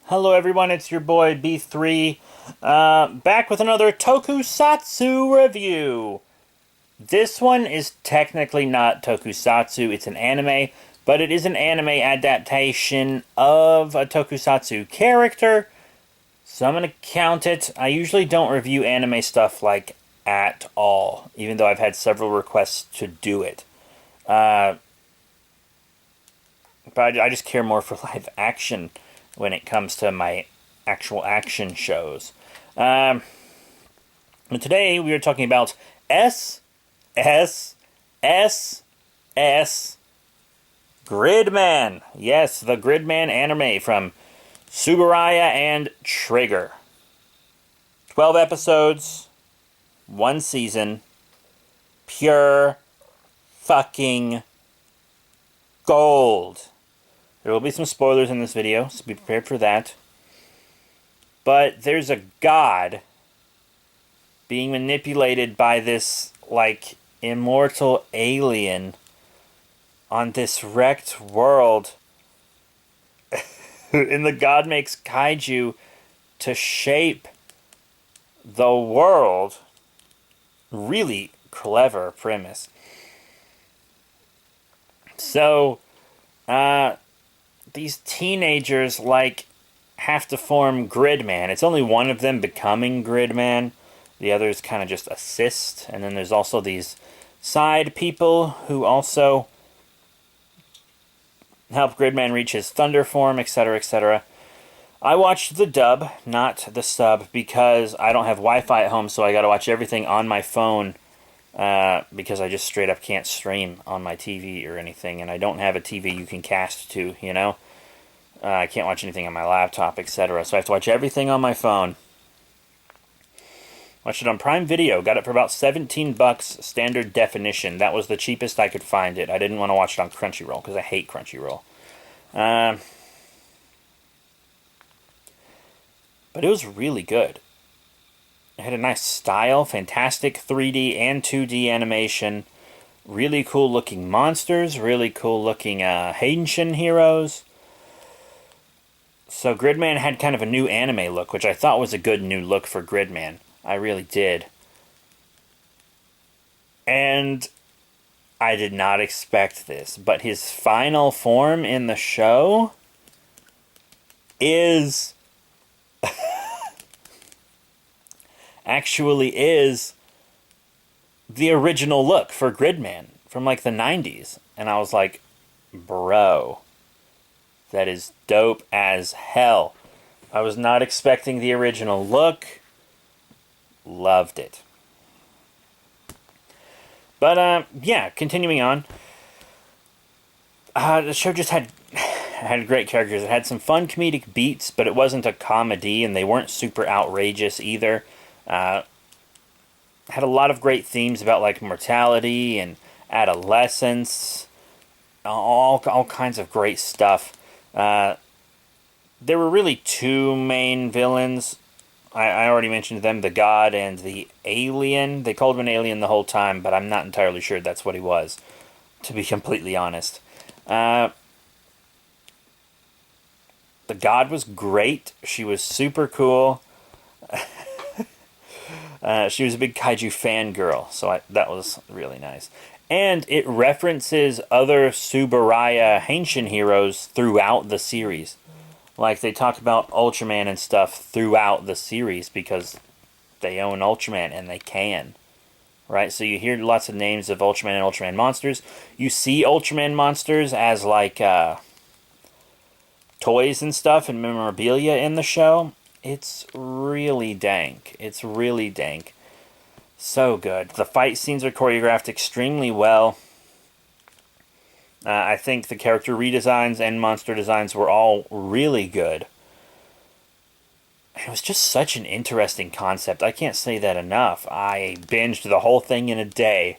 Hello everyone, it's your boy B3, back with another Tokusatsu review. This one is technically not Tokusatsu, it's an anime, but it is an anime adaptation of a Tokusatsu character, so I'm going to count it. I usually don't review anime stuff like at all, even though I've had several requests to do it. But I just care more for live action when it comes to my actual action shows. But today we are talking about SSSS Gridman. Yes, the Gridman anime from Subaraya and Trigger. 12 episodes, 1 season, pure fucking gold. There will be some spoilers in this video, so be prepared for that. But there's a god being manipulated by this, like, immortal alien on this wrecked world. And the god makes kaiju to shape the world. Really clever premise. So, these teenagers, like, have to form Gridman. It's only one of them becoming Gridman. The others kind of just assist. And then there's also these side people who also help Gridman reach his thunder form, etc., etc. I watched the dub, not the sub, because I don't have Wi-Fi at home, so I gotta watch everything on my phone, because I just straight up can't stream on my TV or anything, and I don't have a TV you can cast to, you know? I can't watch anything on my laptop, etc. So I have to watch everything on my phone. Watched it on Prime Video. Got it for about $17 standard definition. That was the cheapest I could find it. I didn't want to watch it on Crunchyroll because I hate Crunchyroll. But it was really good. It had a nice style, fantastic 3D and 2D animation, really cool looking monsters, really cool looking Heishin heroes. So Gridman had kind of a new anime look, which I thought was a good new look for Gridman. I really did. And I did not expect this, but his final form in the show is actually is the original look for Gridman from like the 90s. And I was like, bro, that is dope as hell. I was not expecting the original look. Loved it. But, yeah, continuing on. The show just had great characters. It had some fun comedic beats, but it wasn't a comedy, and they weren't super outrageous either. Had a lot of great themes about, like, mortality and adolescence. All kinds of great stuff. There were really two main villains. I already mentioned them, the god and the alien. They called him an alien the whole time, but I'm not entirely sure that's what he was, to be completely honest. The god was great. She was super cool. She was a big kaiju fangirl, so that was really nice. And it references other Subaraya Heishin heroes throughout the series. Like, they talk about Ultraman and stuff throughout the series because they own Ultraman and they can. Right? So you hear lots of names of Ultraman and Ultraman monsters. You see Ultraman monsters as, like, toys and stuff and memorabilia in the show. It's really dank. It's really dank. So good. The fight scenes are choreographed extremely well. I think the character redesigns and monster designs were all really good. It was just such an interesting concept. I can't say that enough. I binged the whole thing in a day,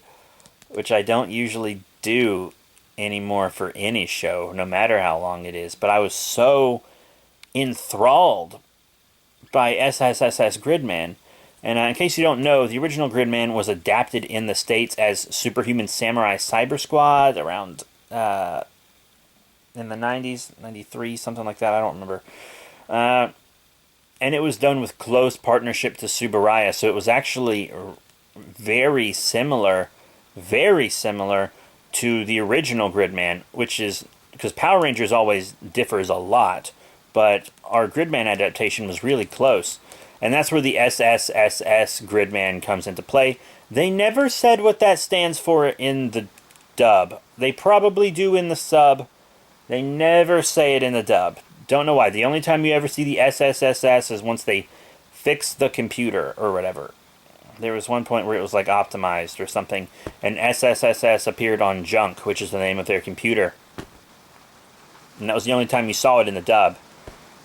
which I don't usually do anymore for any show, no matter how long it is. But I was so enthralled by SSSS Gridman. And in case you don't know, the original Gridman was adapted in the States as Superhuman Samurai Cyber Squad around in the 90s, 93, something like that, I don't remember. And it was done with close partnership to Subaraya, so it was actually very similar to the original Gridman, which is because Power Rangers always differs a lot, but our Gridman adaptation was really close. And that's where the SSSS.Gridman comes into play. They never said what that stands for in the dub. They probably do in the sub. They never say it in the dub. Don't know why. The only time you ever see the SSSS is once they fix the computer or whatever. There was one point where it was like optimized or something, and SSSS appeared on Junk, which is the name of their computer. And that was the only time you saw it in the dub.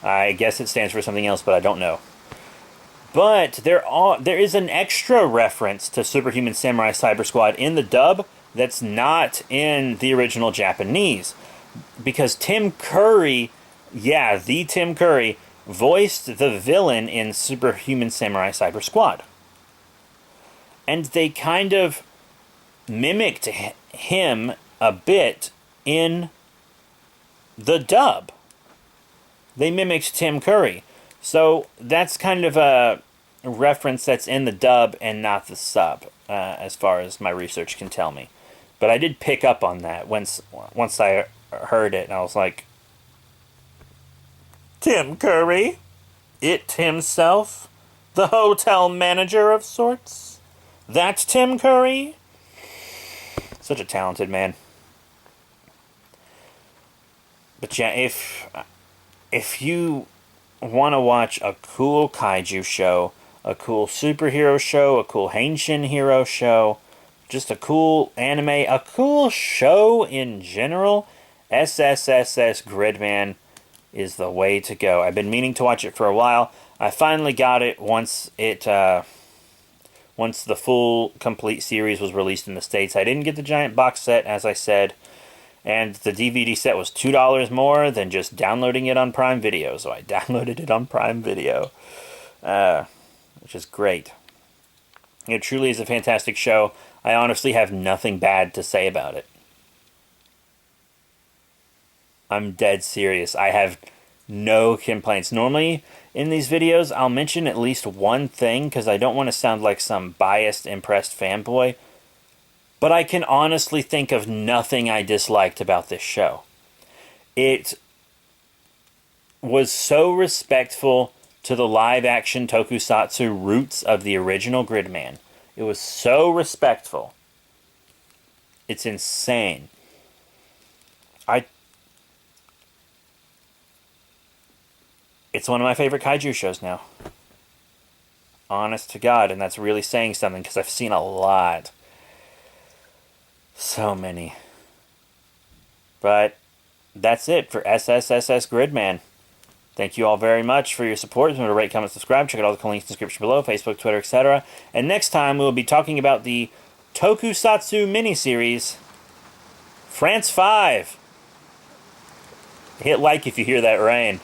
I guess it stands for something else, but I don't know. But there is an extra reference to Superhuman Samurai Cyber Squad in the dub that's not in the original Japanese. Because Tim Curry, the Tim Curry, voiced the villain in Superhuman Samurai Cyber Squad. And they kind of mimicked him a bit in the dub. They mimicked Tim Curry. So that's kind of a reference that's in the dub and not the sub, as far as my research can tell me. But I did pick up on that once I heard it, and I was like, Tim Curry? It himself? The hotel manager of sorts? That's Tim Curry? Such a talented man. But yeah, if you want to watch a cool kaiju show, a cool superhero show, a cool Henshin hero show, just a cool anime, a cool show in general, SSSS.Gridman is the way to go. I've been meaning to watch it for a while. I finally got it once the full complete series was released in the States. I didn't get the giant box set, as I said, and the DVD set was $2 more than just downloading it on Prime Video, so I downloaded it on Prime Video, which is great. It truly is a fantastic show. I honestly have nothing bad to say about it. I'm dead serious. I have no complaints. Normally, in these videos, I'll mention at least one thing because I don't want to sound like some biased, impressed fanboy. But I can honestly think of nothing I disliked about this show. It was so respectful to the live-action tokusatsu roots of the original Gridman. It was so respectful. It's insane. It's one of my favorite kaiju shows now. Honest to God, and that's really saying something because I've seen a lot. So many. But that's it for SSSS.Gridman. Thank you all very much for your support. Remember to rate, comment, subscribe. Check out all the links in the description below, Facebook, Twitter, etc. And next time we'll be talking about the Tokusatsu miniseries, France 5. Hit like if you hear that rain.